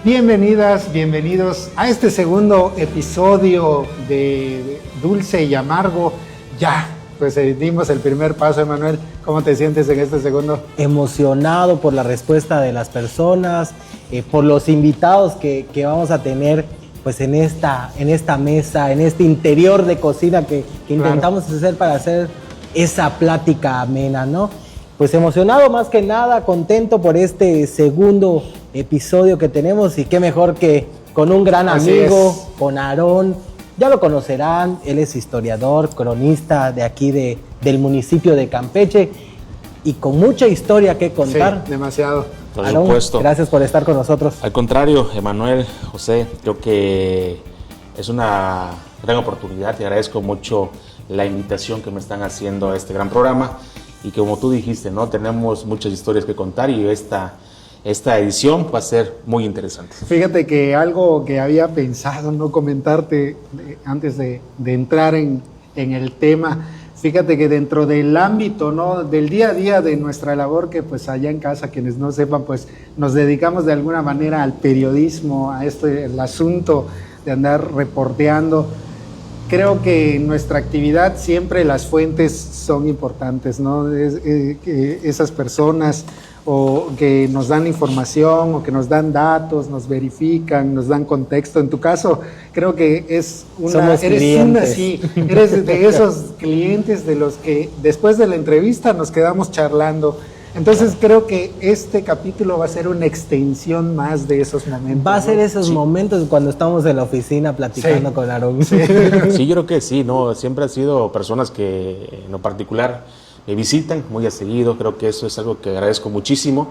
Bienvenidas, bienvenidos a este segundo episodio de Dulce y Amargo. Ya, pues dimos el primer paso, Emanuel. ¿Cómo te sientes en este segundo? Emocionado por la respuesta de las personas, por los invitados que vamos a tener pues en esta mesa, en este interior de cocina que intentamos hacer para hacer esa plática amena, ¿no? Pues emocionado más que nada, contento por este segundo episodio que tenemos y qué mejor que con un gran amigo, con Aarón. Ya lo conocerán, él es historiador, cronista de aquí del municipio de Campeche y con mucha historia que contar. Sí, demasiado. Por Aarón, supuesto. Gracias por estar con nosotros. Al contrario, Emanuel, José, creo que es una gran oportunidad y agradezco mucho la invitación que me están haciendo a este gran programa. Y como tú dijiste, ¿no? Tenemos muchas historias que contar y esta edición va a ser muy interesante. Fíjate que algo que había pensado no comentarte antes de entrar en el tema, fíjate que dentro del ámbito, ¿no?, del día a día de nuestra labor, que pues allá en casa, quienes no sepan, pues nos dedicamos de alguna manera al periodismo, a el asunto de andar reporteando. Creo que en nuestra actividad siempre las fuentes son importantes, ¿no? Esas personas o que nos dan información o que nos dan datos, nos verifican, nos dan contexto. En tu caso, creo que eres de esos clientes de los que después de la entrevista nos quedamos charlando. Entonces creo que este capítulo va a ser una extensión más de esos momentos. Va a ser esos momentos cuando estamos en la oficina platicando con Aarón. Sí, yo creo que sí, ¿no? Siempre han sido personas que en lo particular me visitan muy a seguido. Creo que eso es algo que agradezco muchísimo.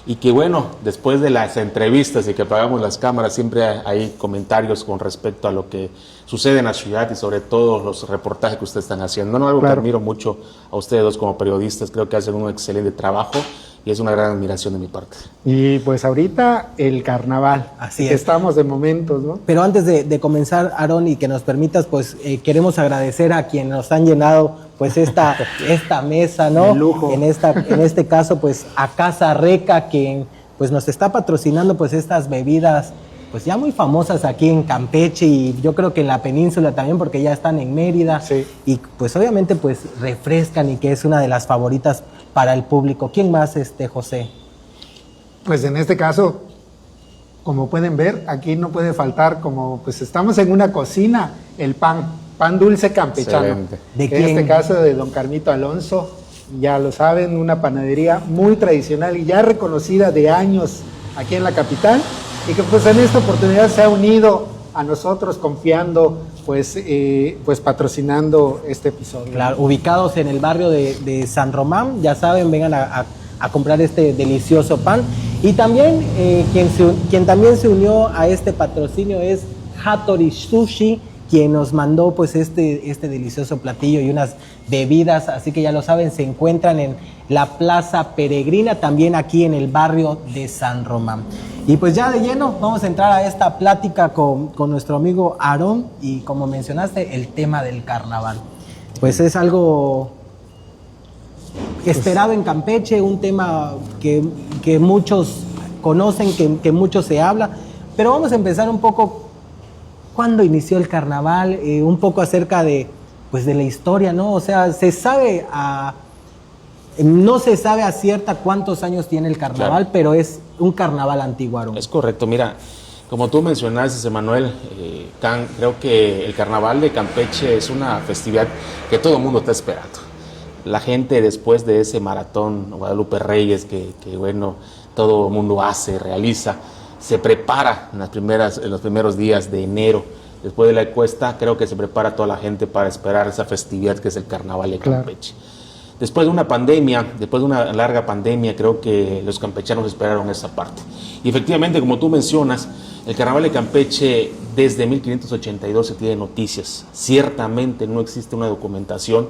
Y que bueno, después de las entrevistas y que apagamos las cámaras, siempre hay comentarios con respecto a lo que sucede en la ciudad y sobre todo los reportajes que ustedes están haciendo. No, algo que admiro mucho a ustedes dos como periodistas, creo que hacen un excelente trabajo y es una gran admiración de mi parte. Y pues ahorita el carnaval, así que es. Estamos de momentos, ¿no? Pero antes de comenzar, Aarón, y que nos permitas, pues queremos agradecer a quienes nos han llenado pues esta mesa, ¿no? De lujo. En este caso, pues a Casa Reca, quien pues nos está patrocinando pues estas bebidas pues ya muy famosas aquí en Campeche y yo creo que en la península también porque ya están en Mérida. Sí. Y pues obviamente pues refrescan y que es una de las favoritas para el público. ¿Quién más, José? Pues en este caso, como pueden ver, aquí no puede faltar, como pues estamos en una cocina, el pan dulce campechano. Excelente. ¿De En este caso de don Carmito Alonso, ya lo saben, una panadería muy tradicional y ya reconocida de años aquí en la capital y que pues en esta oportunidad se ha unido a nosotros confiando, pues patrocinando este episodio. Claro, ubicados en el barrio de San Román, ya saben, vengan a comprar este delicioso pan. Y también quien también se unió a este patrocinio es Hattori Sushi, quien nos mandó pues este delicioso platillo y unas bebidas, así que ya lo saben, se encuentran en la Plaza Peregrina, también aquí en el barrio de San Román. Y pues ya de lleno vamos a entrar a esta plática con nuestro amigo Aarón y como mencionaste, el tema del carnaval. Pues es algo esperado en Campeche, un tema que muchos conocen, que mucho se habla, pero vamos a empezar un poco. ¿Cuándo inició el carnaval? Un poco acerca de la historia, ¿no? O sea, no se sabe a cierta cuántos años tiene el carnaval, claro, pero es un carnaval antiguo, Aarón. Es correcto, mira, como tú mencionaste, Emanuel, creo que el carnaval de Campeche es una festividad que todo el mundo está esperando. La gente después de ese maratón Guadalupe Reyes que bueno, todo el mundo realiza, se prepara en los primeros días de enero, después de la cuesta, creo que se prepara toda la gente para esperar esa festividad que es el carnaval de Campeche. Claro. Después de una larga pandemia, creo que los campechanos esperaron esa parte. Y efectivamente, como tú mencionas, el carnaval de Campeche desde 1582 se tiene noticias. Ciertamente no existe una documentación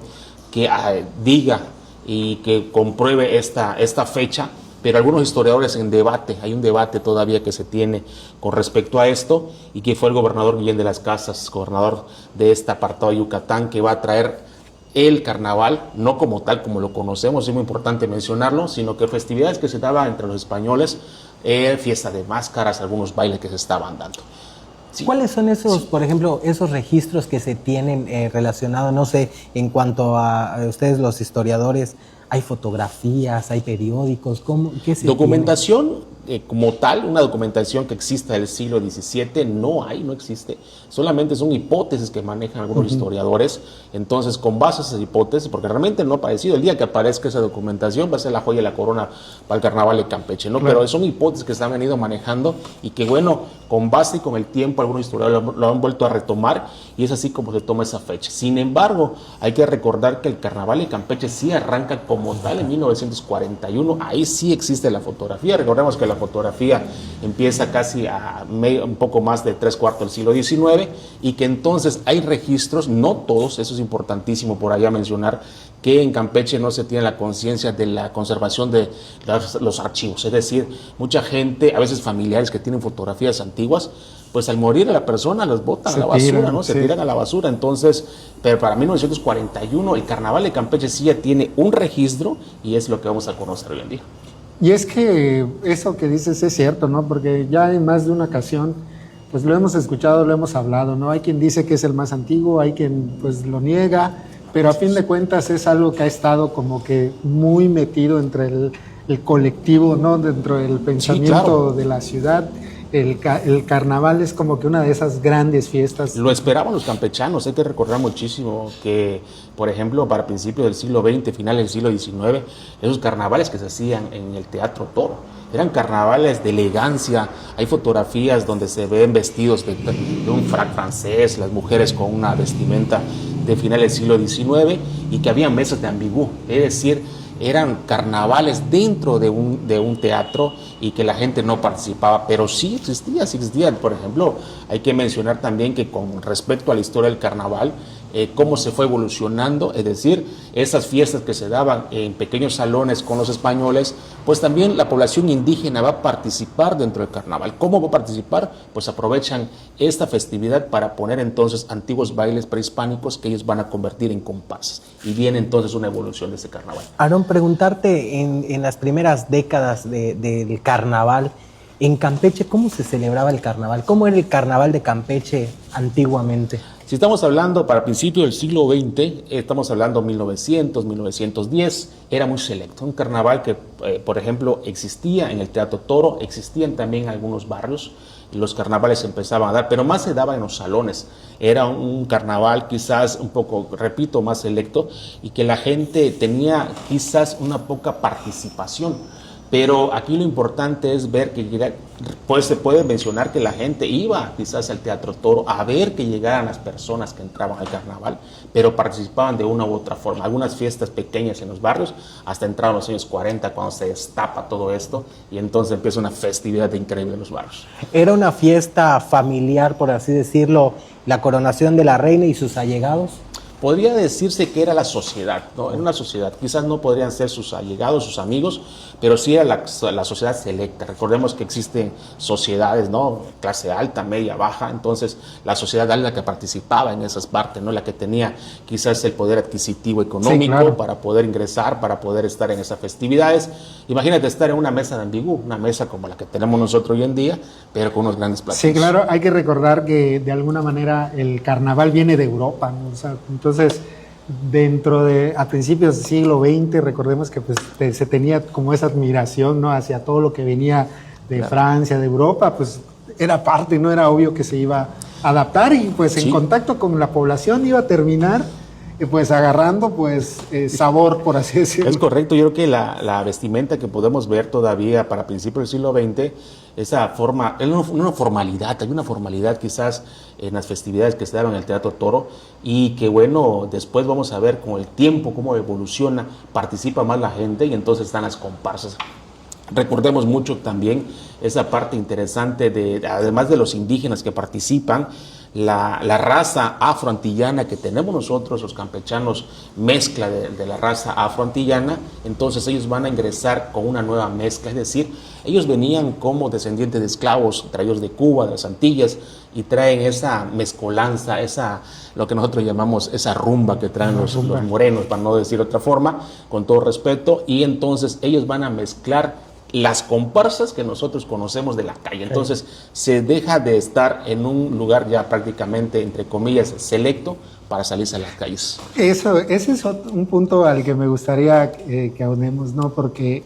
que diga y que compruebe esta fecha, pero algunos historiadores hay un debate todavía que se tiene con respecto a esto, y que fue el gobernador Guillén de las Casas, gobernador de este apartado de Yucatán, que va a traer el carnaval, no como tal como lo conocemos, es muy importante mencionarlo, sino que festividades que se daban entre los españoles fiesta de máscaras, algunos bailes que se estaban dando. Sí. ¿Cuáles son esos, por ejemplo, esos registros que se tienen relacionados, no sé, en cuanto a ustedes los historiadores? ¿Hay fotografías, hay periódicos? ¿Qué se Documentación como tal, una documentación que exista del siglo XVII, no existe. Solamente son hipótesis que manejan algunos historiadores. Entonces, con base a esas hipótesis, porque realmente no ha aparecido, el día que aparezca esa documentación va a ser la joya de la corona para el carnaval de Campeche, ¿no? Claro. Pero son hipótesis que se han venido manejando y que, bueno, con base y con el tiempo, algunos historiadores lo han vuelto a retomar y es así como se toma esa fecha. Sin embargo, hay que recordar que el carnaval de Campeche sí arranca como tal en 1941. Ahí sí existe la fotografía. Recordemos que la fotografía empieza casi a un poco más de 3/4 del siglo XIX y que entonces hay registros, no todos, eso es importantísimo por allá mencionar, que en Campeche no se tiene la conciencia de la conservación de los archivos. Es decir, mucha gente, a veces familiares que tienen fotografías antiguas, pues al morir la persona las botan a la basura, ¿no? Se tiran a la basura. Entonces, pero para 1941 el carnaval de Campeche sí ya tiene un registro y es lo que vamos a conocer hoy en día. Y es que eso que dices es cierto, ¿no? Porque ya en más de una ocasión, pues lo hemos escuchado, lo hemos hablado, ¿no? Hay quien dice que es el más antiguo, hay quien pues lo niega, pero a fin de cuentas es algo que ha estado como que muy metido entre el colectivo, ¿no? Dentro del pensamiento, sí, claro, de la ciudad. El carnaval es como que una de esas grandes fiestas. Lo esperaban los campechanos. Hay que recordar muchísimo que, por ejemplo, para principios del siglo XX, finales del siglo XIX, esos carnavales que se hacían en el Teatro Toro eran carnavales de elegancia. Hay fotografías donde se ven vestidos de un frac francés, las mujeres con una vestimenta de finales del siglo XIX y que había mesas de ambigú, es decir, eran carnavales dentro de un teatro y que la gente no participaba, pero sí existían. Por ejemplo, hay que mencionar también que con respecto a la historia del carnaval, cómo se fue evolucionando, es decir, esas fiestas que se daban en pequeños salones con los españoles, pues también la población indígena va a participar dentro del carnaval. ¿Cómo va a participar? Pues aprovechan esta festividad para poner entonces antiguos bailes prehispánicos que ellos van a convertir en comparsas. Y viene entonces una evolución de ese carnaval. Aarón, preguntarte en las primeras décadas del carnaval, en Campeche, ¿cómo se celebraba el carnaval? ¿Cómo era el carnaval de Campeche antiguamente? Si estamos hablando para principios del siglo XX, estamos hablando 1900, 1910, era muy selecto. Un carnaval que, por ejemplo, existía en el Teatro Toro, existían también en algunos barrios, y los carnavales se empezaban a dar, pero más se daba en los salones. Era un carnaval quizás un poco, repito, más selecto, y que la gente tenía quizás una poca participación. Pero aquí lo importante es ver que pues se puede mencionar que la gente iba quizás al Teatro Toro a ver que llegaran las personas que entraban al carnaval, pero participaban de una u otra forma. Algunas fiestas pequeñas en los barrios, hasta entraron los años 40 cuando se destapa todo esto y entonces empieza una festividad increíble en los barrios. Era una fiesta familiar, por así decirlo, la coronación de la reina y sus allegados. Podría decirse que era la sociedad, ¿no? Era una sociedad, quizás no podrían ser sus allegados, sus amigos, pero sí era la sociedad selecta. Recordemos que existen sociedades, ¿no? Clase alta, media, baja, entonces la sociedad era la que participaba en esas partes, ¿no? La que tenía quizás el poder adquisitivo económico, sí, claro, para poder ingresar, para poder estar en esas festividades. Imagínate estar en una mesa de ambigú, una mesa como la que tenemos nosotros hoy en día, pero con unos grandes platillos. Sí, claro, hay que recordar que de alguna manera el carnaval viene de Europa, ¿no? O sea, entonces, a principios del siglo XX, recordemos que pues, se tenía como esa admiración, ¿no? Hacia todo lo que venía de, claro, Francia, de Europa, pues era parte, no era obvio que se iba a adaptar y pues en, sí, contacto con la población iba a terminar pues agarrando pues sabor, por así decirlo. Es correcto, yo creo que la vestimenta que podemos ver todavía para principios del siglo XX, esa forma, es una formalidad, hay una formalidad quizás en las festividades que se daban en el Teatro Toro y que bueno, después vamos a ver con el tiempo cómo evoluciona, participa más la gente y entonces están las comparsas. Recordemos mucho también esa parte interesante además de los indígenas que participan, la raza afroantillana que tenemos nosotros, los campechanos, mezcla de la raza afroantillana, entonces ellos van a ingresar con una nueva mezcla, es decir, ellos venían como descendientes de esclavos traídos de Cuba, de las Antillas, y traen esa mezcolanza, lo que nosotros llamamos esa rumba que traen los morenos, para no decir otra forma, con todo respeto, y entonces ellos van a mezclar las comparsas que nosotros conocemos de la calle. Entonces se deja de estar en un lugar ya prácticamente, entre comillas, selecto para salirse a las calles. Ese es un punto al que me gustaría que aunemos, ¿no? Porque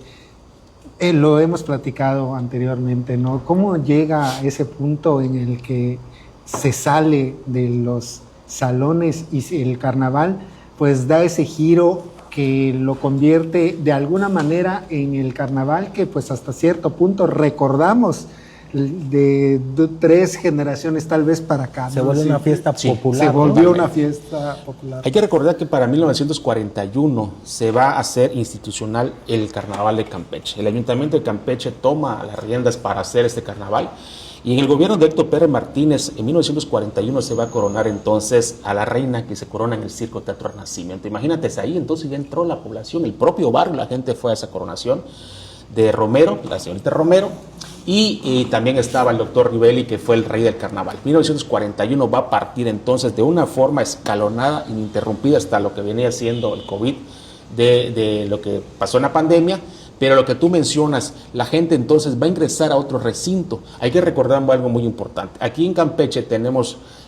lo hemos platicado anteriormente, ¿no? ¿Cómo llega a ese punto en el que se sale de los salones y el carnaval pues da ese giro que lo convierte de alguna manera en el carnaval que pues hasta cierto punto recordamos de 3 generaciones tal vez para acá, ¿no? Se vuelve una fiesta popular. Se volvió ¿no? una fiesta popular. Hay que recordar que para 1941 se va a hacer institucional el Carnaval de Campeche. El Ayuntamiento de Campeche toma las riendas para hacer este carnaval. Y en el gobierno de Héctor Pérez Martínez, en 1941 se va a coronar entonces a la reina, que se corona en el Circo Teatro Renacimiento. Imagínate, ahí entonces ya entró la población, el propio barrio, la gente fue a esa coronación de Romero, la señorita Romero, y también estaba el doctor Rivelli, que fue el rey del carnaval. 1941 va a partir entonces de una forma escalonada, ininterrumpida hasta lo que venía siendo el COVID, de lo que pasó en la pandemia. Pero lo que tú mencionas, la gente entonces va a ingresar a otro recinto. Hay que recordar algo muy importante. Aquí en Campeche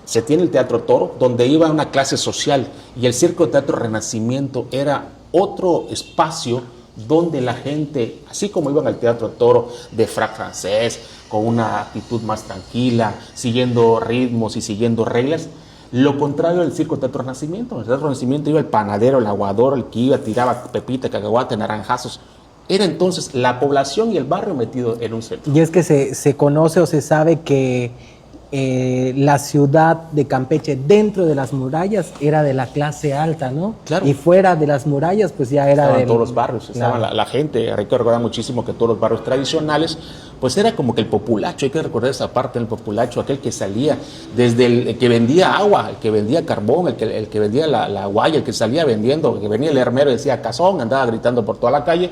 se tiene el Teatro Toro, donde iba una clase social, y el Circo Teatro Renacimiento era otro espacio donde la gente, así como iban al Teatro Toro de frac francés, con una actitud más tranquila, siguiendo ritmos y siguiendo reglas, lo contrario del Circo Teatro Renacimiento. En el Teatro Renacimiento iba el panadero, el aguador, el que iba, tiraba pepita, cacahuate, naranjazos. Era entonces la población y el barrio metido en un centro. Y es que se conoce o se sabe que la ciudad de Campeche, dentro de las murallas, era de la clase alta, ¿no? Claro. Y fuera de las murallas, pues ya era estaban de todos los barrios, estaban la gente. Hay que recordar muchísimo que todos los barrios tradicionales, pues era como que el populacho. Hay que recordar esa parte del populacho, aquel que salía desde el que vendía agua, el que vendía carbón, el que vendía la guaya, el que salía vendiendo, el que venía el hermero y decía cazón, andaba gritando por toda la calle.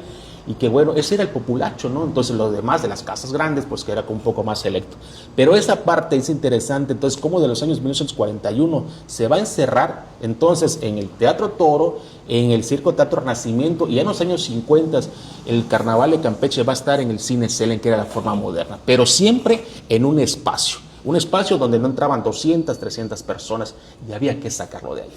Y que bueno, ese era el populacho, ¿no? Entonces los demás de las casas grandes, pues que era un poco más selecto. Pero esa parte es interesante, entonces, cómo de los años 1941 se va a encerrar entonces en el Teatro Toro, en el Circo Teatro Renacimiento, y en los años 50 el Carnaval de Campeche va a estar en el Cine Selen, que era la forma moderna, pero siempre en un espacio donde no entraban 200, 300 personas, y había que sacarlo de ahí.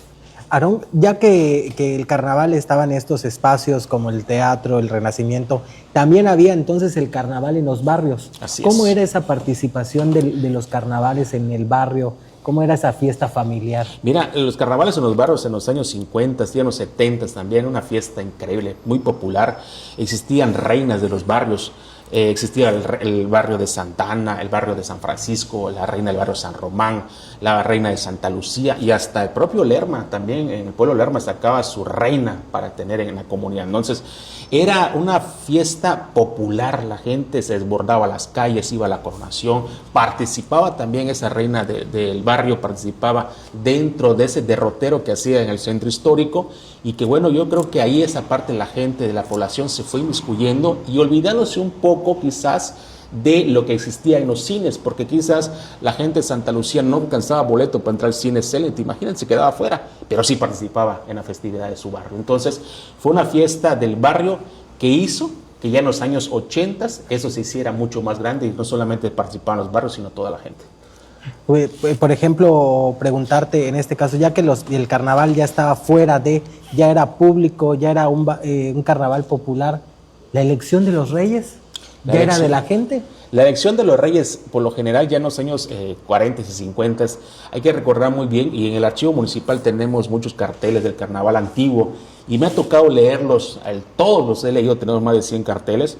Aarón, ya que el carnaval estaba en estos espacios como el teatro, el Renacimiento, también había entonces el carnaval en los barrios. Así ¿Cómo es. era esa participación de los carnavales en el barrio? ¿Cómo era esa fiesta familiar? Mira, los carnavales en los barrios en los años 50 y en los 70 también, una fiesta increíble, muy popular. Existían reinas de los barrios. Existía el barrio de Santa Ana, el barrio de San Francisco, la reina del barrio San Román, la reina de Santa Lucía, y hasta el propio Lerma también, en el pueblo Lerma sacaba su reina para tener en la comunidad. Entonces era una fiesta popular, la gente se desbordaba a las calles, iba a la coronación, participaba también esa reina del barrio, participaba dentro de ese derrotero que hacía en el centro histórico, y que bueno, yo creo que ahí esa parte de la gente, de la población se fue inmiscuyendo y olvidándose un poco quizás de lo que existía en los cines, porque quizás la gente de Santa Lucía no alcanzaba boleto para entrar al cine excelente, imagínense, quedaba afuera, pero sí participaba en la festividad de su barrio. Entonces fue una fiesta del barrio que hizo que ya en los años 80 eso se hiciera mucho más grande y no solamente participaban los barrios, sino toda la gente. Por ejemplo, preguntarte en este caso, ya que el carnaval ya estaba ya era público, ya era un carnaval popular, ¿la elección de los reyes ya era de la gente? La elección de los reyes, por lo general, ya en los años 40 y 50, hay que recordar muy bien, y en el archivo municipal tenemos muchos carteles del carnaval antiguo, y me ha tocado leerlos, todos los he leído, tenemos más de 100 carteles.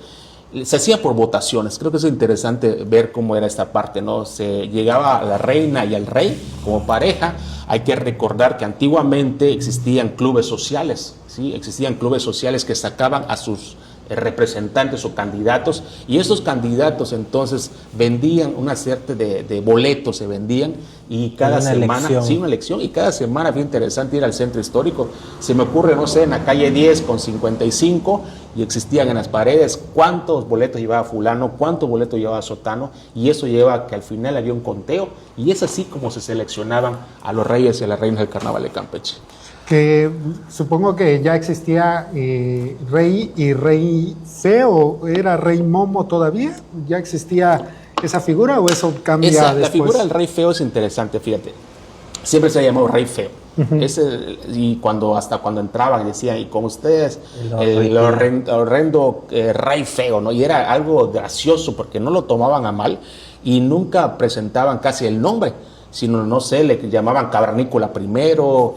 Se hacía por votaciones, creo que es interesante ver cómo era esta parte, ¿no? Se llegaba a la reina y al rey como pareja. Hay que recordar que antiguamente existían clubes sociales, ¿sí? Existían clubes sociales que sacaban a sus representantes o candidatos, y esos candidatos entonces vendían una serie de boletos, se vendían, y cada semana, sí, una elección, y cada semana fue interesante ir al centro histórico. Se me ocurre, no sé, en la calle 10 con 55, y existían en las paredes cuántos boletos llevaba fulano, cuántos boletos llevaba sotano, y eso lleva a que al final había un conteo, y es así como se seleccionaban a los reyes y a las reinas del carnaval de Campeche. Que supongo que ya existía Rey y Rey Feo, ¿era Rey Momo todavía? ¿Ya existía esa figura o eso cambia después? La figura del Rey Feo es interesante, fíjate. Siempre se ha llamado Rey Feo. Y hasta cuando entraban decían, y con ustedes el horrendo Rey Feo, ¿no? Y era algo gracioso porque no lo tomaban a mal y nunca presentaban casi el nombre, sino, no sé, le llamaban Cavernícola primero,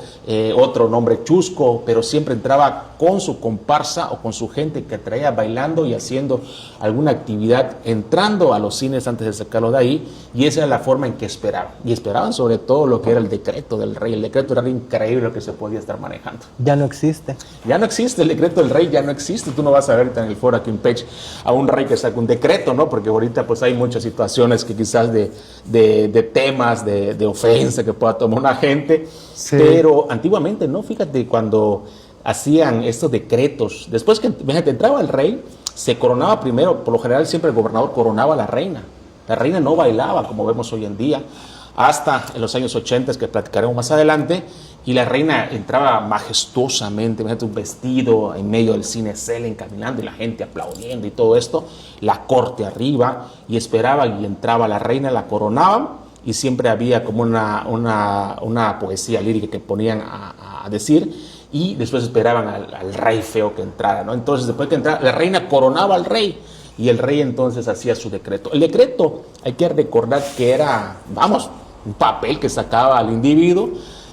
otro nombre Chusco, pero siempre entraba con su comparsa o con su gente que traía bailando y haciendo alguna actividad, entrando a los cines antes de sacarlo de ahí, y esa era la forma en que esperaban. Y esperaban sobre todo lo que era el decreto del rey. El decreto era increíble lo que se podía estar manejando. Ya no existe. Ya no existe, el decreto del rey ya no existe. Tú no vas a ver ahorita en el foro aquí en Pech a un rey que saque un decreto, ¿no? Porque ahorita pues hay muchas situaciones que quizás de temas, de ofensa que pueda tomar una gente, sí. Pero antiguamente, ¿no? Fíjate, cuando hacían estos decretos, después que fíjate, entraba el rey, se coronaba primero, por lo general siempre el gobernador coronaba a la reina. La reina no bailaba como vemos hoy en día, hasta en los años 80 que platicaremos más adelante, y la reina entraba majestuosamente, fíjate, un vestido en medio del cine Selen caminando y la gente aplaudiendo y todo esto, la corte arriba, y esperaba y entraba la reina, la coronaban, y siempre había como una poesía lírica que ponían a decir, y después esperaban al Rey Feo que entrara, ¿no? Entonces, después que entrara, la reina coronaba al rey, y el rey entonces hacía su decreto. El decreto, hay que recordar que era, un papel que sacaba al individuo,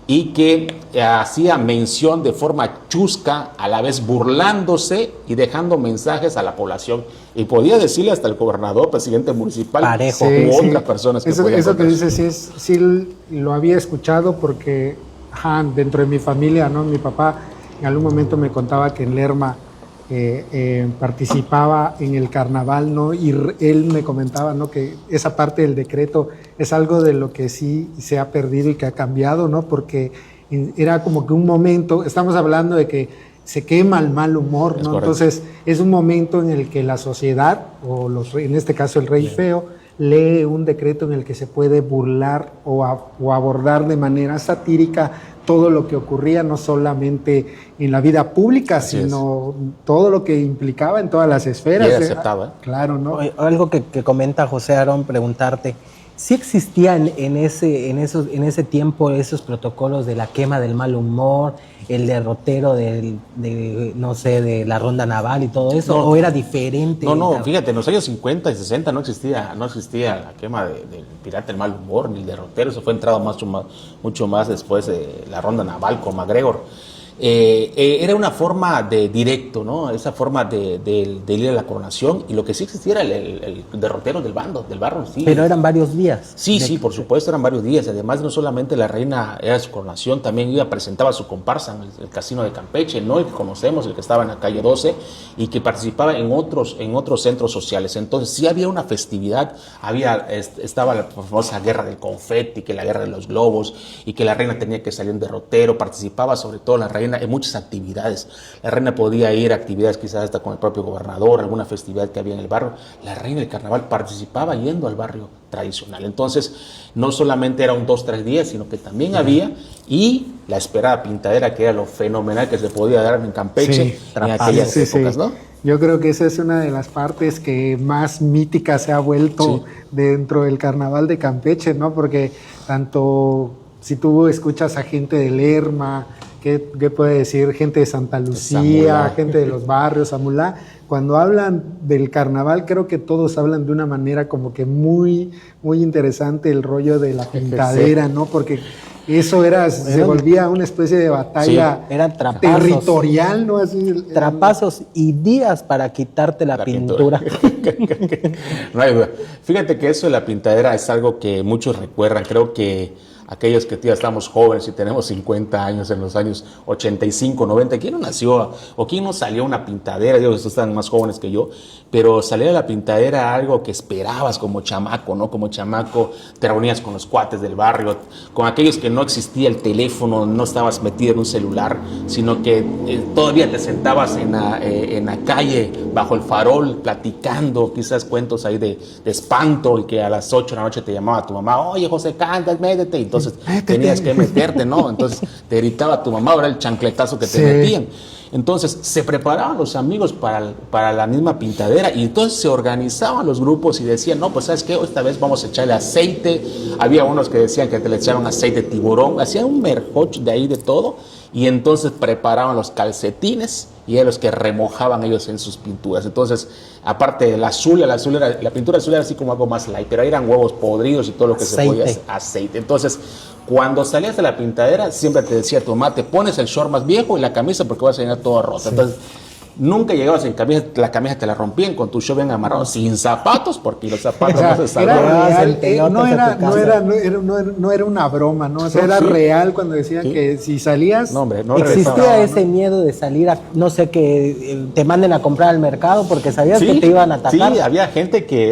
y que hacía mención de forma chusca, a la vez burlándose y dejando mensajes a la población. Y podía decirle hasta el gobernador, presidente municipal, Parejo, u otras personas que eso que dices, sí lo había escuchado porque dentro de mi familia, ¿no? Mi papá en algún momento me contaba que en Lerma participaba en el carnaval, ¿no? Y él me comentaba, ¿no? Que esa parte del decreto es algo de lo que sí se ha perdido y que ha cambiado, ¿no? Porque era como que un momento, estamos hablando de que se quema el mal humor, ¿no? Entonces es un momento en el que la sociedad, en este caso el Rey Feo, lee un decreto en el que se puede burlar o abordar de manera satírica todo lo que ocurría, no solamente en la vida pública, sino todo lo que implicaba en todas las esferas. Y era aceptado, ¿eh? Claro, ¿no? Algo que comenta José Aarón, preguntarte, ¿sí existían en ese tiempo esos protocolos de la quema del mal humor, el derrotero de la ronda naval y todo eso? ¿O era diferente? No, fíjate, en los años 50 y 60 no existía la quema del pirata del mal humor, ni el derrotero. Eso fue entrado mucho más después de la ronda naval con MacGregor. Era una forma de directo, ¿no? Esa forma de ir a la coronación, y lo que sí existía era el derrotero del barro, sí. Pero eran varios días. Sí, por supuesto, eran varios días. Además, no solamente la reina era su coronación, también presentaba su comparsa en el casino de Campeche, no el que conocemos, el que estaba en la calle 12, y que participaba en otros centros sociales. Entonces, sí había una festividad, estaba la famosa guerra del confeti, que la guerra de los globos, y que la reina tenía que salir en derrotero, participaba sobre todo la reina en muchas actividades. La reina podía ir a actividades quizás hasta con el propio gobernador, alguna festividad que había en el barrio. La reina del carnaval participaba yendo al barrio tradicional. Entonces, no solamente era un 2-3 días, sino que también había, y la esperada pintadera, que era lo fenomenal que se podía dar en Campeche en aquellas épocas, ¿no? Yo creo que esa es una de las partes que más mítica se ha vuelto dentro del carnaval de Campeche, ¿no? Porque tanto si tú escuchas a gente de Lerma, ¿qué puede decir? Gente de Santa Lucía, gente de los barrios, Amulá. Cuando hablan del carnaval, creo que todos hablan de una manera como que muy, muy interesante, el rollo de la pintadera, ¿no? Porque eso se volvía una especie de batalla eran trapazos, territorial, ¿no? Así, trapazos y días para quitarte la pintura. No hay duda. Fíjate que eso de la pintadera es algo que muchos recuerdan. Creo que aquellos que ya estamos jóvenes y tenemos 50 años, en los años 85, 90, ¿quién no nació o quién no salió a una pintadera? Digo, estos están más jóvenes que yo, pero salir a la pintadera algo que esperabas como chamaco, ¿no? Como chamaco te reunías con los cuates del barrio, con aquellos que no existía el teléfono, no estabas metido en un celular, sino que todavía te sentabas en la calle, bajo el farol, platicando, quizás cuentos ahí de espanto, y que a las 8 de la noche te llamaba tu mamá, oye, José, canta, métete. Entonces entonces Métete. tenías que meterte, ¿no? Entonces te gritaba tu mamá, era el chancletazo que te Sí. metían. Entonces se preparaban los amigos para la misma pintadera y entonces se organizaban los grupos y decían, no, pues ¿sabes qué? Esta vez vamos a echarle aceite. Había unos que decían que te le echaban aceite de tiburón, hacían un merjoch de ahí de todo y entonces preparaban los calcetines y eran los que remojaban ellos en sus pinturas. Entonces, aparte del azul, la pintura azul era así como algo más light, pero eran huevos podridos y todo lo que se podía hacer, aceite. Entonces, cuando salías de la pintadera, siempre te decía tu mamá, te pones el short más viejo y la camisa porque vas a llegar toda rota. Sí. Entonces, nunca llegabas en camisa, la camisa te la rompían con tu short bien amarrado, sin zapatos, porque los zapatos no se salvaban. No era una broma, ¿no? O sea, era real cuando decían que si salías... No, hombre, no existía ese miedo de salir a, no sé, que te manden a comprar al mercado porque sabías que te iban a atacar. Sí, había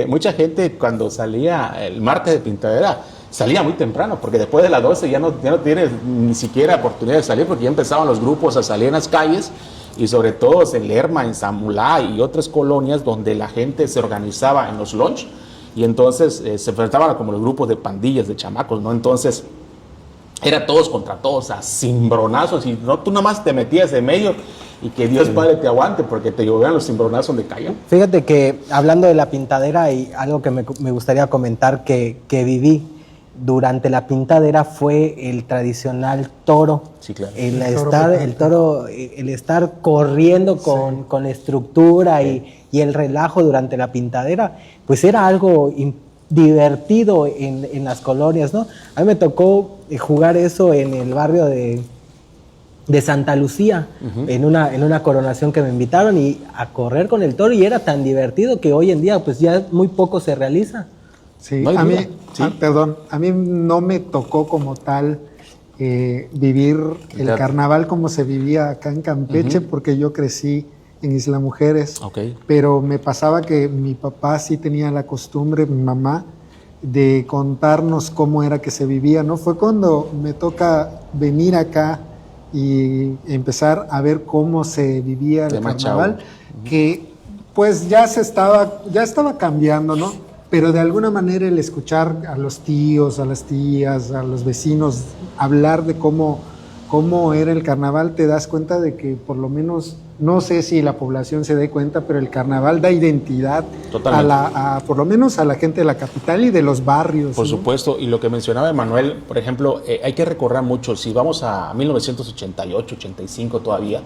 mucha gente cuando salía el martes de pintadera, salía muy temprano, porque después de las 12 ya no tienes ni siquiera oportunidad de salir, porque ya empezaban los grupos a salir en las calles, y sobre todo en Lerma, en Samulá y otras colonias donde la gente se organizaba en los lunch, y entonces se enfrentaban como los grupos de pandillas, de chamacos, ¿no? Entonces era todos contra todos, a cimbronazos, y no, tú nada más te metías de medio, y que Dios Padre te aguante, porque te llovían los cimbronazos donde caían. Fíjate que, hablando de la pintadera, y algo que me gustaría comentar que viví durante la pintadera fue el tradicional toro. Sí, claro. El estar corriendo con la estructura y el relajo durante la pintadera, pues era algo divertido en las colonias, ¿no? A mí me tocó jugar eso en el barrio de Santa Lucía, en una coronación que me invitaron, y a correr con el toro, y era tan divertido que hoy en día pues ya muy poco se realiza. Sí, no a mí, a mí no me tocó como tal vivir el carnaval como se vivía acá en Campeche, porque yo crecí en Isla Mujeres, pero me pasaba que mi papá sí tenía la costumbre, mi mamá, de contarnos cómo era que se vivía, ¿no? Fue cuando me toca venir acá y empezar a ver cómo se vivía el carnaval, que pues ya estaba cambiando, ¿no? Pero de alguna manera el escuchar a los tíos, a las tías, a los vecinos hablar de cómo era el carnaval, te das cuenta de que por lo menos, no sé si la población se dé cuenta, pero el carnaval da identidad por lo menos a la gente de la capital y de los barrios. Por supuesto, y lo que mencionaba Emanuel, por ejemplo, hay que recordar mucho, si vamos a 1988, 85 todavía,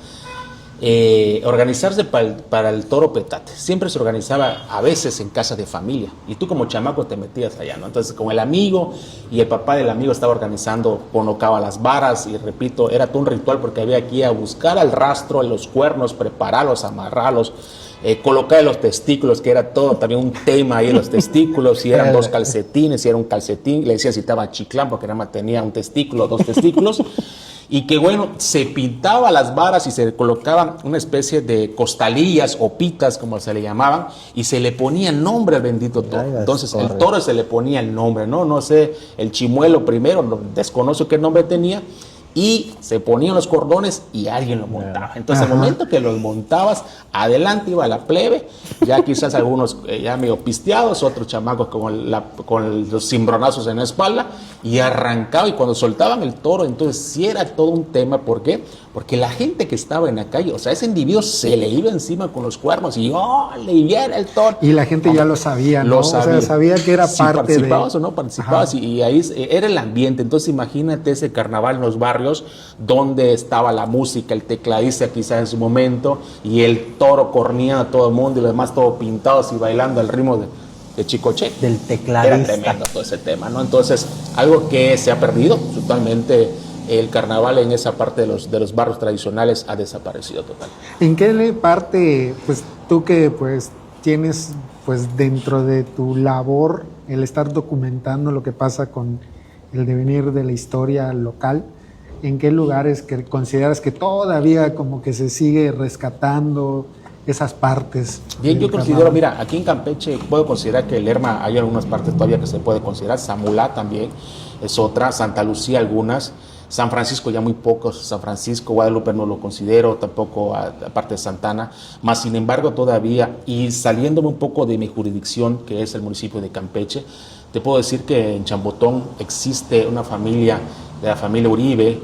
organizarse para el toro petate. Siempre se organizaba a veces en casa de familia y tú como chamaco te metías allá, ¿no? Entonces con el amigo y el papá del amigo estaba organizando, colocaba las varas y repito, era todo un ritual porque había que ir a buscar al rastro, los cuernos, prepararlos, amarrarlos, colocar los testículos, que era todo también un tema ahí, los testículos, si eran 2 calcetines, si era un calcetín, le decía si estaba chiclán porque nada más tenía un testículo, 2 testículos. Y que bueno, se pintaba las varas y se colocaban una especie de costalillas o pitas, como se le llamaban, y se le ponía nombre al bendito toro. Entonces el toro se le ponía el nombre, no sé, el chimuelo primero, desconozco qué nombre tenía, y se ponían los cordones y alguien lo montaba. Entonces, al momento que los montabas, adelante iba la plebe, ya quizás algunos ya medio pisteados, otros chamacos con los cimbronazos en la espalda, y arrancaba, y cuando soltaban el toro, entonces sí era todo un tema. ¿Por qué? Porque la gente que estaba en la calle, o sea, ese individuo se le iba encima con los cuernos y le viera el toro. Y la gente ya lo sabía, ¿no? O sea, sabía que era parte de... participabas o no participabas, y ahí era el ambiente. Entonces, imagínate ese carnaval en los barrios donde estaba la música, el tecladista quizás en su momento, y el toro corneando a todo el mundo y los demás todos pintados y bailando al ritmo de Chicoche. Del tecladista. Era tremendo todo ese tema, ¿no? Entonces, algo que se ha perdido totalmente. El carnaval en esa parte de los barrios tradicionales ha desaparecido total. ¿En qué parte, pues tú que pues tienes pues dentro de tu labor el estar documentando lo que pasa con el devenir de la historia local, en qué lugares que consideras que todavía como que se sigue rescatando esas partes? Bien, yo considero, mira, aquí en Campeche puedo considerar que el Lerma hay algunas partes todavía que se puede considerar, Samulá también es otra, Santa Lucía algunas. San Francisco ya muy pocos, San Francisco, Guadalupe no lo considero, tampoco aparte de Santana, más sin embargo todavía, y saliéndome un poco de mi jurisdicción, que es el municipio de Campeche, te puedo decir que en Chambotón existe una familia, de la familia Uribe,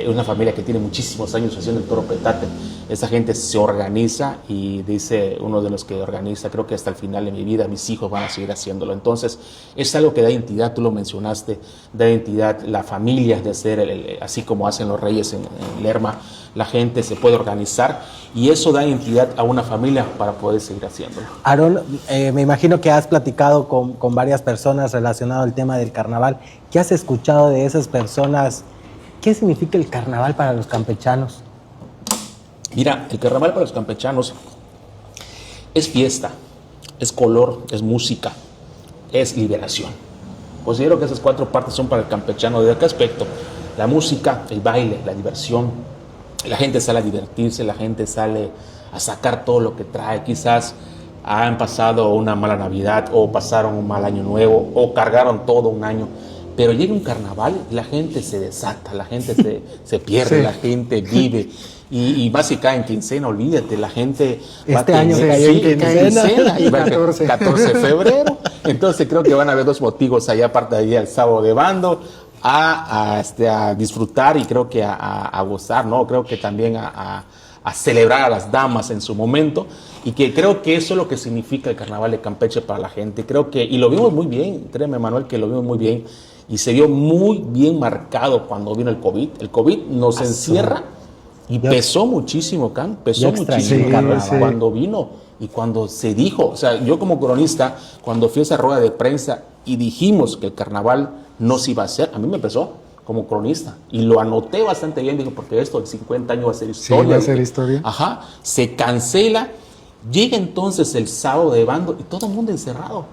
una familia que tiene muchísimos años haciendo el toro petate. Esa gente se organiza y dice uno de los que organiza, creo que hasta el final de mi vida mis hijos van a seguir haciéndolo. Entonces es algo que da identidad, tú lo mencionaste, da identidad la familia de hacer, así como hacen los reyes en Lerma, la gente se puede organizar y eso da identidad a una familia para poder seguir haciéndolo. Aarón, me imagino que has platicado con varias personas relacionado al tema del carnaval. ¿Qué has escuchado de esas personas? ¿Qué significa el carnaval para los campechanos? Mira, el carnaval para los campechanos es fiesta, es color, es música, es liberación. Considero que esas 4 partes son para el campechano. ¿De qué aspecto? La música, el baile, la diversión. La gente sale a divertirse, la gente sale a sacar todo lo que trae. Quizás han pasado una mala Navidad o pasaron un mal año nuevo o cargaron todo un año. Pero llega un carnaval, la gente se desata, la gente se pierde, sí. La gente vive. Y más si cae en quincena, olvídate, la gente va a tener, año cayó en quincena y 14 de febrero. Entonces creo que van a haber 2 motivos allá, aparte de ahí el sábado de bando, a disfrutar y creo que a gozar, ¿no? Creo que también a celebrar a las damas en su momento, y que creo que eso es lo que significa el carnaval de Campeche para la gente. Creo que, y lo vimos muy bien, créeme Manuel, que lo vimos muy bien, y se vio muy bien marcado cuando vino el COVID. El COVID nos encierra y pesó muchísimo, pesó muchísimo cuando vino y cuando se dijo, o sea, yo como cronista, cuando fui a esa rueda de prensa y dijimos que el carnaval no se iba a hacer, a mí me pesó como cronista y lo anoté bastante bien, digo, porque esto en 50 años va a ser historia. Sí, va a ser historia. Ajá, se cancela, llega entonces el sábado de bando y todo el mundo encerrado.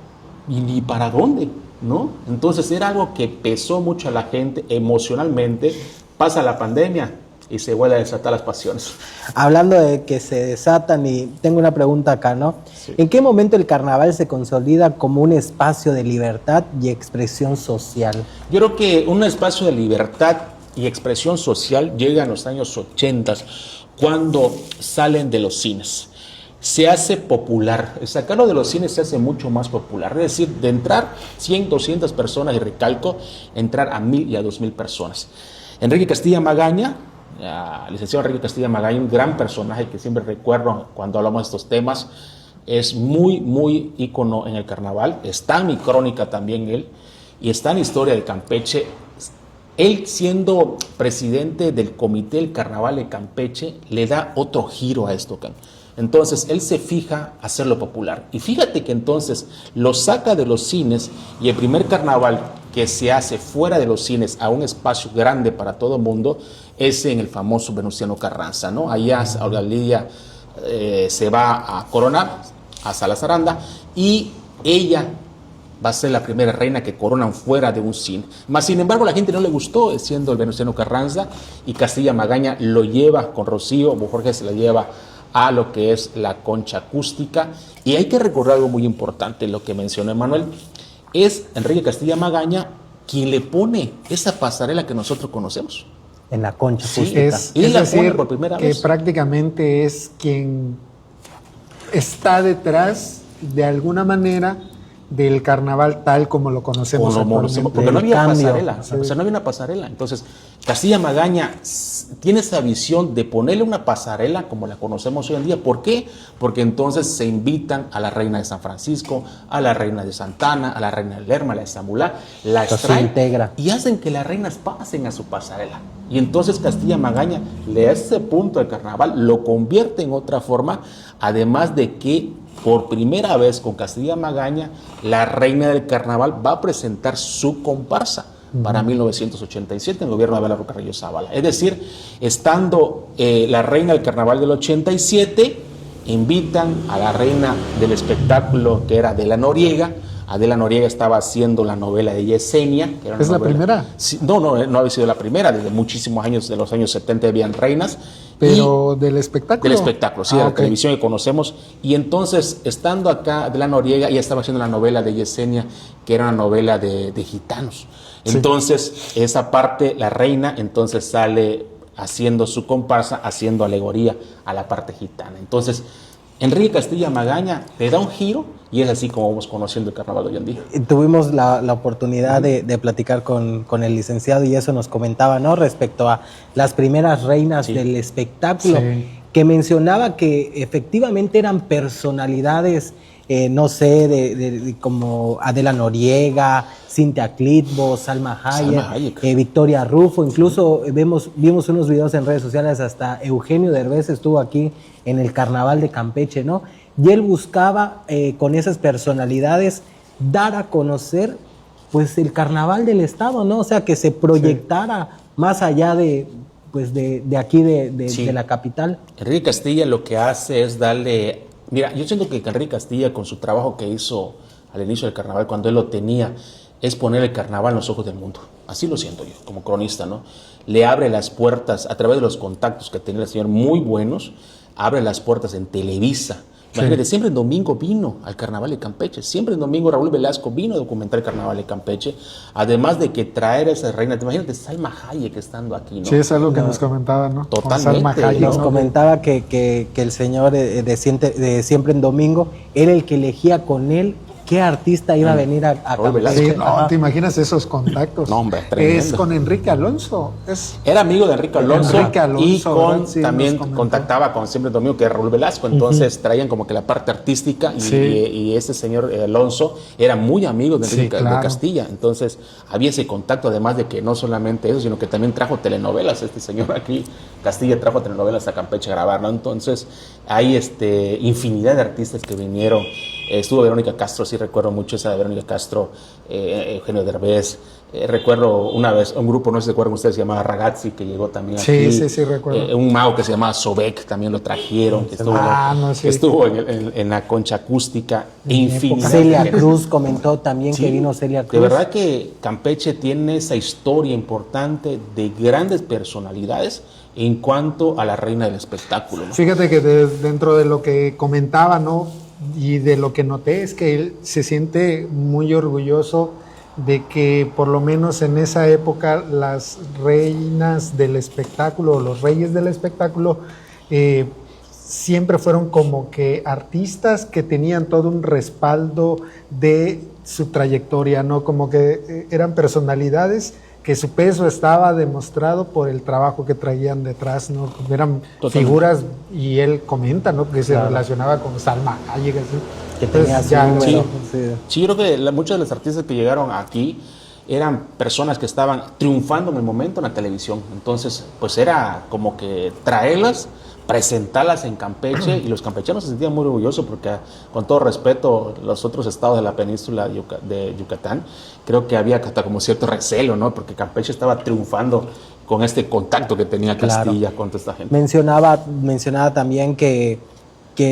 ¿Y ni para dónde? ¿No? Entonces era algo que pesó mucho a la gente emocionalmente. Pasa la pandemia y se vuelve a desatar las pasiones. Hablando de que se desatan, y tengo una pregunta acá, ¿no? Sí. ¿En qué momento el carnaval se consolida como un espacio de libertad y expresión social? Yo creo que un espacio de libertad y expresión social llega en los años 80, cuando salen de los cines. Se hace popular, el sacarlo de los cines se hace mucho más popular, es decir, de entrar 100, 200 personas, y recalco, entrar a 1000 y a 2000 personas. Enrique Castilla Magaña, licenciado Enrique Castilla Magaña, un gran personaje que siempre recuerdo cuando hablamos de estos temas, es muy, muy ícono en el carnaval, está en mi crónica también él, y está en la historia de Campeche. Él, siendo presidente del comité del carnaval de Campeche, le da otro giro a esto. Entonces, él se fija a hacerlo popular. Y fíjate que entonces lo saca de los cines, y el primer carnaval que se hace fuera de los cines a un espacio grande para todo el mundo es en el famoso Venustiano Carranza, ¿no? Allá Olga Lidia se va a coronar a Salazar Anda, y ella va a ser la primera reina que coronan fuera de un cine. Mas, sin embargo, a la gente no le gustó, siendo el Venustiano Carranza, y Castilla Magaña lo lleva con Rocío, Jorge se la lleva a lo que es la concha acústica. Y hay que recordar algo muy importante, lo que mencionó Manuel, es Enrique Castilla Magaña quien le pone esa pasarela que nosotros conocemos. En la concha sí, acústica. Es decir, por primera vez. Prácticamente es quien está detrás, de alguna manera, del carnaval tal como lo conocemos. Porque no había pasarela, sí. O sea, no había una pasarela. Entonces, Castilla Magaña tiene esa visión de ponerle una pasarela como la conocemos hoy en día. ¿Por qué? Porque entonces se invitan a la reina de San Francisco, a la reina de Santana, a la reina de Lerma, a la de Zambulá, la extraen y hacen que las reinas pasen a su pasarela. Y entonces Castilla Magaña le da ese punto al carnaval, lo convierte en otra forma, además de que por primera vez con Castilla Magaña, la reina del carnaval va a presentar su comparsa para 1987 en el gobierno de Abel Carrillo Zábala. Es decir, estando la reina del carnaval del 87, invitan a la reina del espectáculo, que era Adela Noriega, Adela Noriega estaba haciendo la novela de Yesenia. Que era una ¿Es la novela- primera? Sí, no había sido la primera. Desde muchísimos años, de los años 70 habían reinas. Pero del espectáculo. Del espectáculo, sí, de la ok. televisión que conocemos. Y entonces, estando acá, Adela Noriega ya estaba haciendo la novela de Yesenia, que era una novela de gitanos. Sí. Entonces, esa parte, la reina, entonces sale haciendo su comparsa, haciendo alegoría a la parte gitana. Entonces, Enrique Castilla Magaña le da un giro y es así como vamos conociendo el carnaval de hoy en día. Y tuvimos la oportunidad de platicar con el licenciado y eso nos comentaba, ¿no? Respecto a las primeras reinas Sí. del espectáculo, Sí. que mencionaba que efectivamente eran personalidades, no sé, de como Adela Noriega, Cintia Clitbo, Salma Hayek, Victoria Rufo, incluso vimos unos videos en redes sociales, hasta Eugenio Derbez estuvo aquí en el Carnaval de Campeche, ¿no? Y él buscaba con esas personalidades dar a conocer pues el carnaval del estado, ¿no? O sea, que se proyectara más allá de aquí Sí. de la capital. Enrique Castilla lo que hace es darle... Mira, yo siento que Enrique Castilla, con su trabajo que hizo al inicio del carnaval, cuando él lo tenía, es poner el carnaval en los ojos del mundo. Así lo siento yo, como cronista, ¿no? Le abre las puertas, a través de los contactos que tenía el señor, muy buenos, abre las puertas en Televisa. Imagínate, siempre en domingo vino al Carnaval de Campeche, siempre en domingo Raúl Velasco vino a documentar el Carnaval de Campeche, además de que traer a esas reinas, imagínate Salma Hayek estando aquí, ¿no? Sí, es algo que nos comentaba, ¿no? Con Totalmente, Salma Hayek, Nos ¿no? comentaba que el señor de siempre en domingo era el que elegía con él qué artista iba a venir a Raúl Campeche. Velasco. Sí, no, Ajá. ¿te imaginas esos contactos? No, hombre, tremendo. Es con Enrique Alonso. Era amigo de Enrique Alonso, Enrique Alonso, y ¿verdad? Sí, también nos comentó. contactaba con Siempre Domingo, que era Raúl Velasco, entonces traían como que la parte artística y, Sí. y este señor Alonso era muy amigo de Sí, Enrique de claro. Castilla, entonces había ese contacto, además de que no solamente eso, sino que también trajo telenovelas, este señor aquí, Castilla trajo telenovelas a Campeche a grabar, ¿no? Entonces hay infinidad de artistas que vinieron. Estuvo Verónica Castro, sí recuerdo mucho esa de Verónica Castro, Eugenio Derbez. Recuerdo una vez un grupo, no sé si recuerdan ustedes, se llamaba Ragazzi, que llegó también Sí, aquí. sí, recuerdo. Un mago que se llamaba Sobek, también lo trajeron, que estuvo en la concha acústica. Infinidad de Celia gente. Cruz comentó también Sí, que vino Celia Cruz. De verdad que Campeche tiene esa historia importante de grandes personalidades en cuanto a la reina del espectáculo, ¿no? Fíjate que dentro de lo que comentaba, ¿no? Y de lo que noté es que él se siente muy orgulloso de que por lo menos en esa época las reinas del espectáculo, los reyes del espectáculo, siempre fueron como que artistas que tenían todo un respaldo de su trayectoria, ¿no? Como que eran personalidades que su peso estaba demostrado por el trabajo que traían detrás, ¿no? Eran Totalmente. figuras, y él comenta, ¿no? Que se relacionaba con Salma Hayek, así. Que tenía Entonces, ya, su número. Sí. Sí. Sí, yo creo que muchos de los artistas que llegaron aquí eran personas que estaban triunfando en el momento en la televisión. Entonces, pues era como que traerlas, presentarlas en Campeche, y los campechanos se sentían muy orgullosos porque, con todo respeto, los otros estados de la península de Yucatán, creo que había hasta como cierto recelo, ¿no? Porque Campeche estaba triunfando con este contacto que tenía Castilla con toda esta gente. Mencionaba también que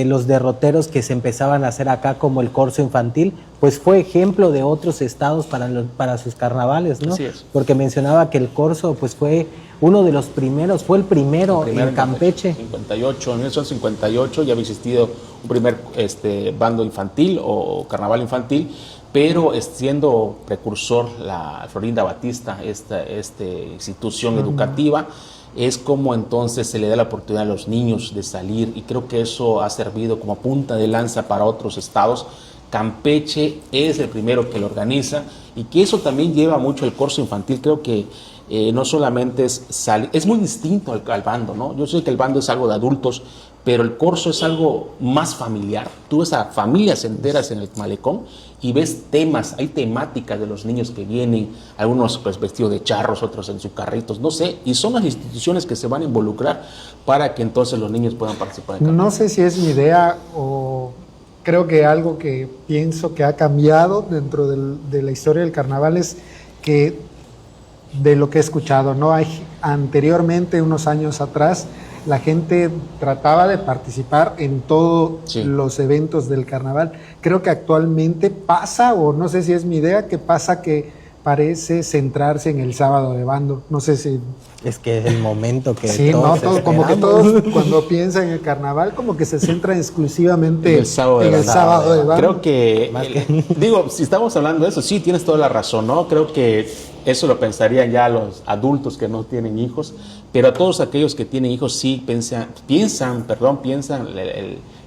los derroteros que se empezaban a hacer acá, como el corso infantil, pues fue ejemplo de otros estados para sus carnavales, ¿no? Así es. Porque mencionaba que el corso pues fue uno de los primeros, fue el primero en Campeche. 58, en 1958 ya había existido un primer bando infantil o carnaval infantil, pero siendo precursor la Florinda Batista, esta institución educativa, es como entonces se le da la oportunidad a los niños de salir, y creo que eso ha servido como punta de lanza para otros estados. Campeche es el primero que lo organiza, y que eso también lleva mucho el corso infantil. Creo que no solamente es salir, es muy distinto al bando, ¿no? Yo sé que el bando es algo de adultos, pero el corso es algo más familiar. Tú ves a familias enteras en el malecón y ves temas, hay temáticas de los niños que vienen, algunos pues vestidos de charros, otros en sus carritos, no sé, y son las instituciones que se van a involucrar para que entonces los niños puedan participar en No sé si es mi idea, o creo que algo que pienso que ha cambiado dentro de la historia del carnaval es que, de lo que he escuchado, ¿no? Anteriormente, unos años atrás, la gente trataba de participar en todos Sí. los eventos del carnaval. Creo que actualmente pasa, o no sé si es mi idea, que pasa que parece centrarse en el sábado de bando. No sé si... Es que es el momento que Sí, todos como que esperamos. todos cuando piensan en el carnaval, como que se centran exclusivamente En el sábado de en el banda. sábado de bando. Creo que, Más digo, si estamos hablando de eso, sí, tienes toda la razón, ¿no? Creo que eso lo pensarían ya los adultos que no tienen hijos, pero a todos aquellos que tienen hijos sí piensan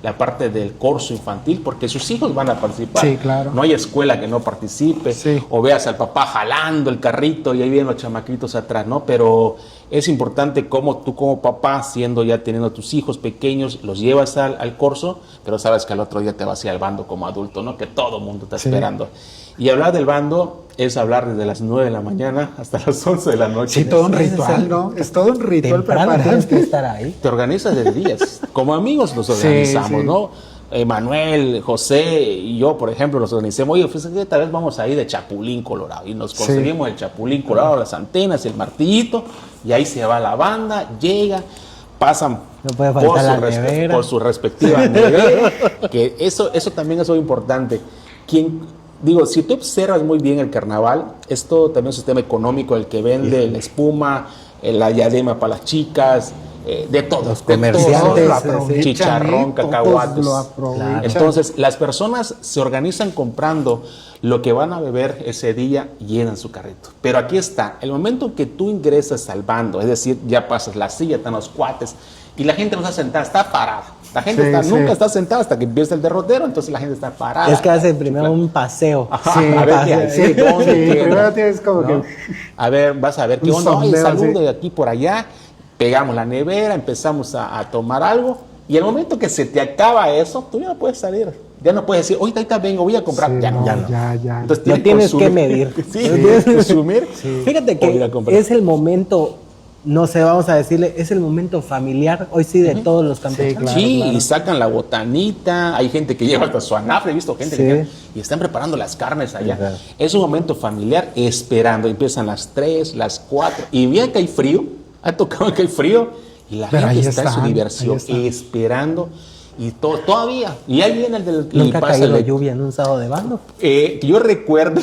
la parte del corso infantil, porque sus hijos van a participar. Sí, claro. No hay escuela que no participe, Sí. o veas al papá jalando el carrito y ahí vienen los chamaquitos atrás, ¿no? Pero es importante cómo tú como papá, teniendo tus hijos pequeños, los llevas al corso, pero sabes que al otro día te vas a ir al bando como adulto, ¿no? Que todo el mundo está Sí. esperando. Y hablar del bando es hablar desde las 9 de la mañana hasta las 11 de la noche. Sí, todo un Es ritual, el- ¿no? Es todo un ritual Temprano tienes que prepararte. estar ahí. Te organizas de días. Como amigos nos Sí, organizamos, sí. ¿no? Manuel, José y yo, por ejemplo, nos organizamos. Oye, fíjate que tal vez vamos a ir de Chapulín Colorado. Y nos Sí. conseguimos el Chapulín Colorado, las antenas, el martillito. Y ahí se va la banda, llega, pasan No puede faltar la nevera. por su respectiva nevera. Que eso también es muy importante. Si tú observas muy bien el carnaval, esto también es un sistema económico, el que vende la espuma, la diadema para las chicas, de todo. Los de comerciantes, todo. Todos lo aprovechan, Chicharrón, todos cacahuates. lo aprovechan. Claro. Entonces, las personas se organizan comprando lo que van a beber ese día y llenan su carrito. Pero aquí está, el momento que tú ingresas al bando, es decir, ya pasas la silla, están los cuates, y la gente no está sentada, está parada. La gente Sí, nunca sí. está sentada hasta que empieza el derrotero, entonces la gente está parada. Es que hace primero un paseo. Ajá, Sí, a ver qué hay, sí, dónde sí, queda, primero tienes como ¿no? que... A ver, vas a ver qué Un onda, oye, sondeo, saludo sí. de aquí por allá, pegamos la nevera, empezamos a tomar algo, y el momento que se te acaba eso, tú ya no puedes salir. Ya no puedes decir, ahorita vengo, voy a comprar. Sí, ya no, no. ya. Entonces, No tienes que medir. Sí, tienes que consumir. Fíjate o ir a que comprar. es el momento, no sé, vamos a decirle, es el momento familiar, hoy sí, de todos los campeonatos. claro, Sí, claro. y sacan la botanita, hay gente que lleva hasta su anafre, he visto gente Sí. que lleva, y están preparando las carnes allá. Claro. Es un momento familiar esperando, empiezan las 3, las 4, y bien que hay frío, ha tocado que hay frío, y la Pero gente ahí está en su están, diversión, ahí están. esperando, y todavía, y ahí viene el del y Nunca ha pasa caído el de- lluvia en un sábado de bando. que yo recuerdo,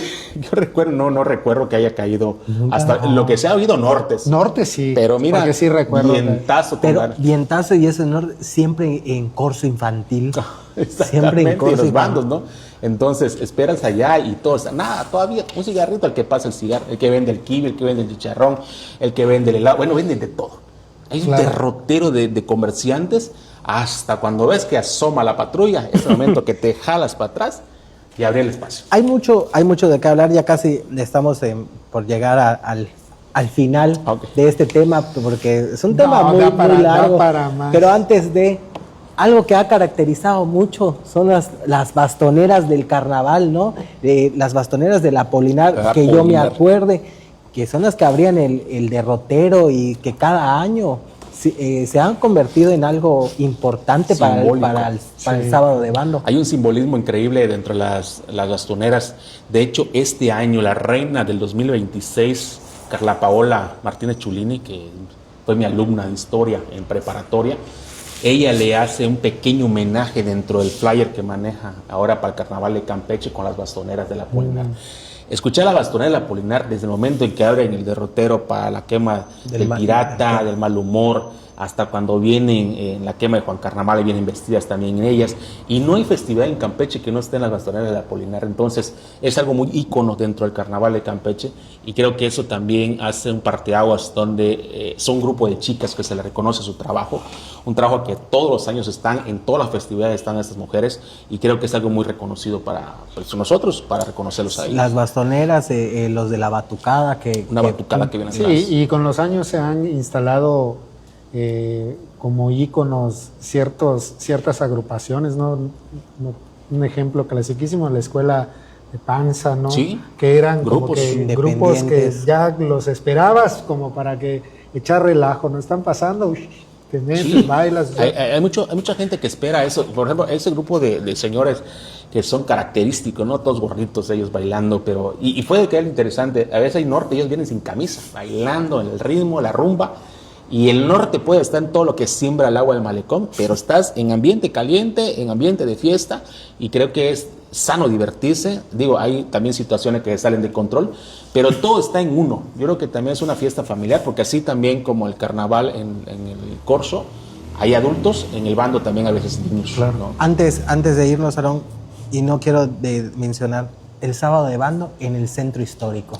no recuerdo que haya caído, hasta lo que se ha oído nortes. Norte sí, Pero mira, porque sí recuerdo. vientazo, Pero compadre. vientazo y eso siempre en corso infantil. Siempre Exactamente, en y corso los infantil. bandos, ¿no? Entonces, esperas allá y todo está, nada, todavía, un cigarrito, el que pasa el cigarro, el que vende el kiwi, el que vende el chicharrón, el que vende el helado, bueno, venden de todo. Hay un Claro. derrotero de comerciantes, hasta cuando ves que asoma la patrulla, es el momento que te jalas para atrás y abrir el espacio. Hay mucho de qué hablar, ya casi estamos por llegar al final Ok. de este tema, porque es un No, tema muy, da para- muy largo. da para más. Pero antes de, algo que ha caracterizado mucho son las bastoneras del carnaval, ¿no? Las bastoneras del Apolinar, El que yo me Apolinar. acuerde, que son las que abrían el derrotero y que cada año se han convertido en algo importante para Simbólico. el sábado de bando. Hay un simbolismo increíble dentro de las bastoneras. De hecho, este año la reina del 2026, Carla Paola Martínez Chulini, que fue mi alumna de historia en preparatoria, ella le hace un pequeño homenaje dentro del flyer que maneja ahora para el Carnaval de Campeche con las bastoneras de la Apolinar. Escuché la bastonera de la Apolinar desde el momento en que abren el derrotero para la quema del pirata, del mal humor, hasta cuando vienen en la quema de Juan Carnaval y vienen vestidas también en ellas. Y no hay festividad en Campeche que no esté en las bastoneras de la Apolinar. Entonces es algo muy ícono dentro del Carnaval de Campeche, y creo que eso también hace un parteaguas donde son un grupo de chicas que se les reconoce su trabajo, un trabajo que todos los años están, en todas las festividades están estas mujeres, y creo que es algo muy reconocido para nosotros, para reconocerlos a ellos. Las bastoneras, los de la batucada, Una batucada que viene atrás. Sí, y con los años se han instalado como íconos ciertas agrupaciones, ¿no? Un ejemplo clasiquísimo, la escuela de Panza, ¿no? Sí, Que eran como grupos que grupos que independientes. ya los esperabas como para que echar relajo, no están pasando, uy, te metes, Sí. bailas. Hay mucha gente que espera eso. Por ejemplo, ese grupo de señores que son característicos, ¿no? Todos gorritos, ellos bailando, pero... Y puede quedar interesante. A veces hay norte, ellos vienen sin camisa, bailando en el ritmo, la rumba. Y el norte puede estar en todo lo que siembra el agua del malecón, pero estás en ambiente caliente, en ambiente de fiesta, y creo que es sano divertirse. Digo, hay también situaciones que salen de control, pero todo está en uno. Yo creo que también es una fiesta familiar, porque así también como el carnaval en el corso, hay adultos, en el bando también a veces niños. Claro. ¿no? Antes de irnos, Aarón, y no quiero mencionar el sábado de bando en el centro histórico.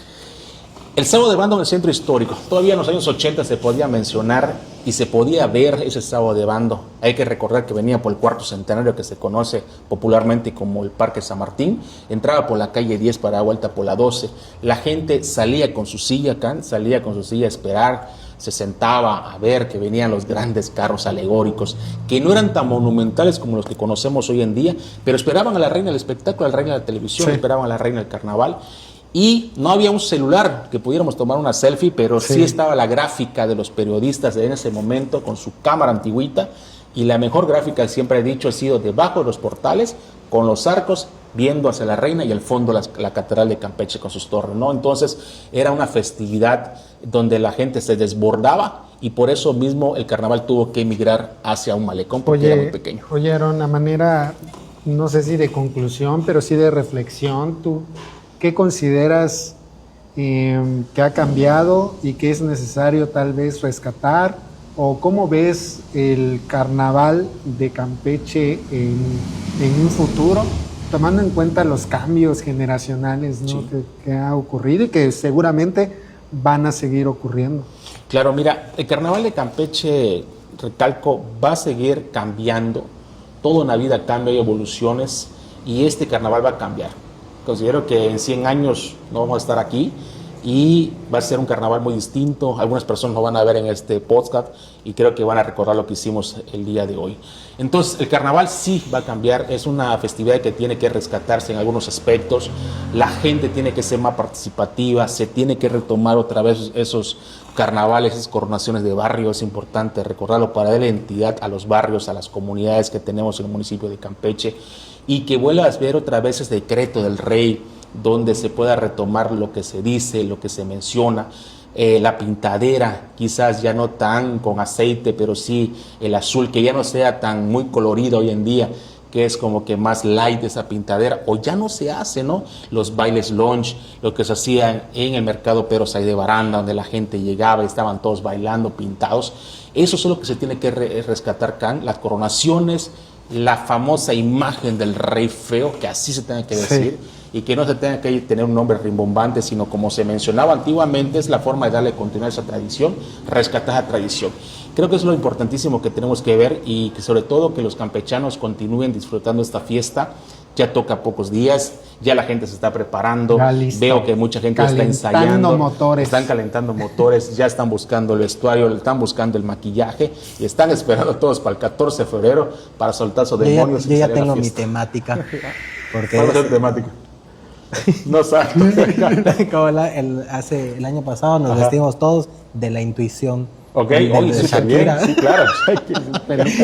El sábado de bando en el centro histórico, todavía en los años 80 se podía mencionar y se podía ver ese sábado de bando. Hay que recordar que venía por el cuarto centenario, que se conoce popularmente como el Parque San Martín, entraba por la calle 10 para dar vuelta por la 12. La gente salía con su silla acá, salía con su silla a esperar, se sentaba a ver que venían los grandes carros alegóricos, que no eran tan monumentales como los que conocemos hoy en día, pero esperaban a la reina del espectáculo, a la reina de la televisión, Sí. esperaban a la reina del carnaval. Y no había un celular que pudiéramos tomar una selfie, pero sí estaba la gráfica de los periodistas en ese momento con su cámara antigüita. Y la mejor gráfica, siempre he dicho, ha sido debajo de los portales, con los arcos, viendo hacia la reina y al fondo la catedral de Campeche con sus torres, ¿no? Entonces era una festividad donde la gente se desbordaba y por eso mismo el carnaval tuvo que emigrar hacia un malecón porque era muy pequeño. Oye, Aarón, a manera, no sé si de conclusión, pero sí de reflexión, ¿tú qué consideras que ha cambiado y que es necesario tal vez rescatar? ¿O cómo ves el carnaval de Campeche en un futuro, tomando en cuenta los cambios generacionales, ¿no? Sí. que ha ocurrido y que seguramente van a seguir ocurriendo? Claro, mira, el carnaval de Campeche, recalco, va a seguir cambiando. Todo en la vida cambia, hay evoluciones y este carnaval va a cambiar. Considero que en 100 años no vamos a estar aquí y va a ser un carnaval muy distinto. Algunas personas lo van a ver en este podcast y creo que van a recordar lo que hicimos el día de hoy. Entonces, el carnaval sí va a cambiar. Es una festividad que tiene que rescatarse en algunos aspectos. La gente tiene que ser más participativa, se tiene que retomar otra vez esos carnavales, esas coronaciones de barrio. Es importante recordarlo para darle identidad a los barrios, a las comunidades que tenemos en el municipio de Campeche, y que vuelvas a ver otra vez ese decreto del rey, donde se pueda retomar lo que se dice, lo que se menciona, la pintadera, quizás ya no tan con aceite, pero sí el azul, que ya no sea tan muy colorido hoy en día, que es como que más light esa pintadera, o ya no se hace, ¿no? Los bailes lounge, lo que se hacía en el mercado Pedro Say de Baranda, donde la gente llegaba y estaban todos bailando, pintados. Eso es lo que se tiene que rescatar, Can, las coronaciones, la famosa imagen del rey feo, que así se tiene que decir, y que no se tenga que tener un nombre rimbombante, sino como se mencionaba antiguamente, es la forma de darle continuidad a esa tradición, rescatar la tradición. Creo que es lo importantísimo que tenemos que ver y que sobre todo que los campechanos continúen disfrutando esta fiesta. Ya toca pocos días, ya la gente se está preparando, veo que mucha gente está ensayando, motores. Están calentando motores, ya están buscando el vestuario, están buscando el maquillaje y están esperando todos para el 14 de febrero para soltar sus demonios. Yo ya tengo mi temática. Porque ¿Cuál es tu temática? No sabes. como el año pasado nos vestimos todos de la intuición. Ok, de oye, súper bien, Shakira. sí, claro.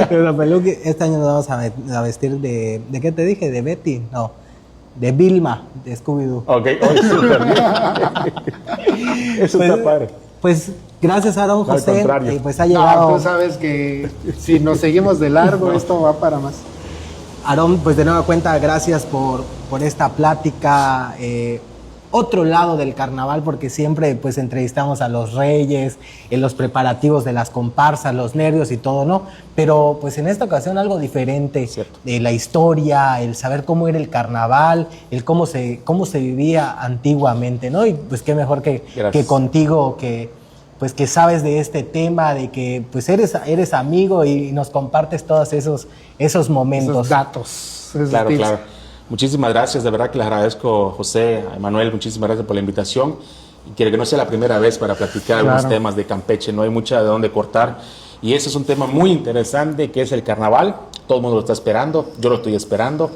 Pero peluca, este año nos vamos a vestir ¿de qué te dije? ¿De Betty? No, de Vilma, de Scooby-Doo. Ok, oye, súper bien. Eso Pues, está padre. Pues gracias, Aarón, Al José. contrario. Pues ha llegado. No, tú sabes que si nos seguimos de largo, esto va para más. Aarón, pues de nueva cuenta, gracias por esta plática. Otro lado del carnaval, porque siempre pues entrevistamos a los reyes, en los preparativos de las comparsas, los nervios y todo, ¿no? Pero pues en esta ocasión algo diferente, Cierto. la historia, el saber cómo era el carnaval, el cómo se vivía antiguamente, ¿no? Y pues qué mejor que contigo, que pues que sabes de este tema, de que pues eres amigo y nos compartes todos esos momentos. Esos datos. Esos Claro, tips. claro. Muchísimas gracias, de verdad que les agradezco, José, a Emanuel, muchísimas gracias por la invitación. Y quiero que no sea la primera vez para platicar algunos temas de Campeche, no hay mucha de dónde cortar. Y ese es un tema muy interesante que es el carnaval. Todo el mundo lo está esperando, yo lo estoy esperando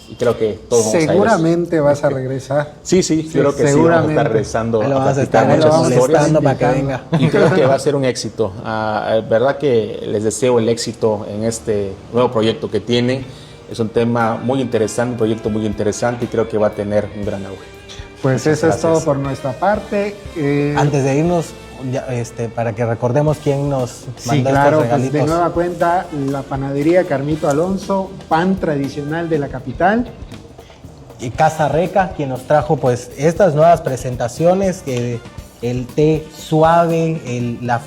y creo que todos vamos a ir. Seguramente vas a regresar. Sí, creo que sí, vamos a estar regresando Ahí lo a vamos a platicar estar muchas historias. molestando para que venga. Y creo que va a ser un éxito. Verdad que les deseo el éxito en este nuevo proyecto que tienen. Es un tema muy interesante, un proyecto muy interesante y creo que va a tener un gran auge. Pues Muchas eso es todo gracias. por nuestra parte. Antes de irnos, para que recordemos quién nos mandó Sí, claro, estos pues regalitos. de nueva cuenta, la panadería Carmito Alonso, pan tradicional de la capital. Y Casa Reca, quien nos trajo pues estas nuevas presentaciones, el té suave,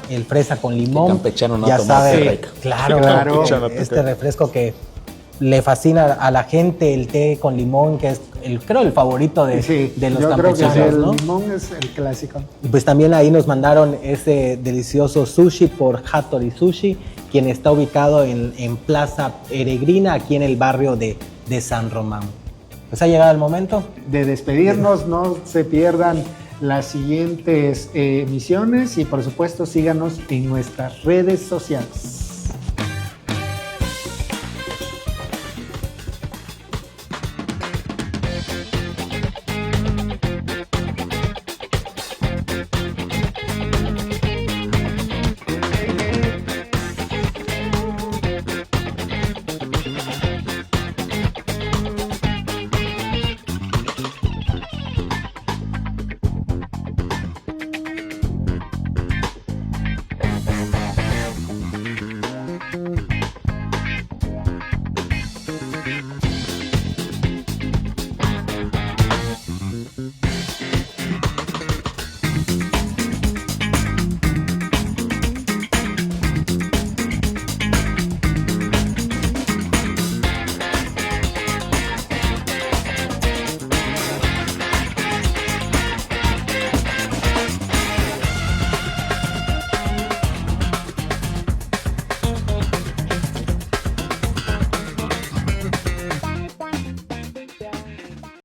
el fresa con limón. Que campechano no ya toma sabe, té Reca. claro, Campechano este refresco que le fascina a la gente, el té con limón, que es creo el favorito de los yo creo que campechanos, el ¿no? limón es el clásico. Y pues también ahí nos mandaron ese delicioso sushi por Hattori Sushi, quien está ubicado en Plaza Peregrina, aquí en el barrio de San Román. Pues ha llegado el momento De despedirnos, no se pierdan las siguientes emisiones y por supuesto síganos en nuestras redes sociales.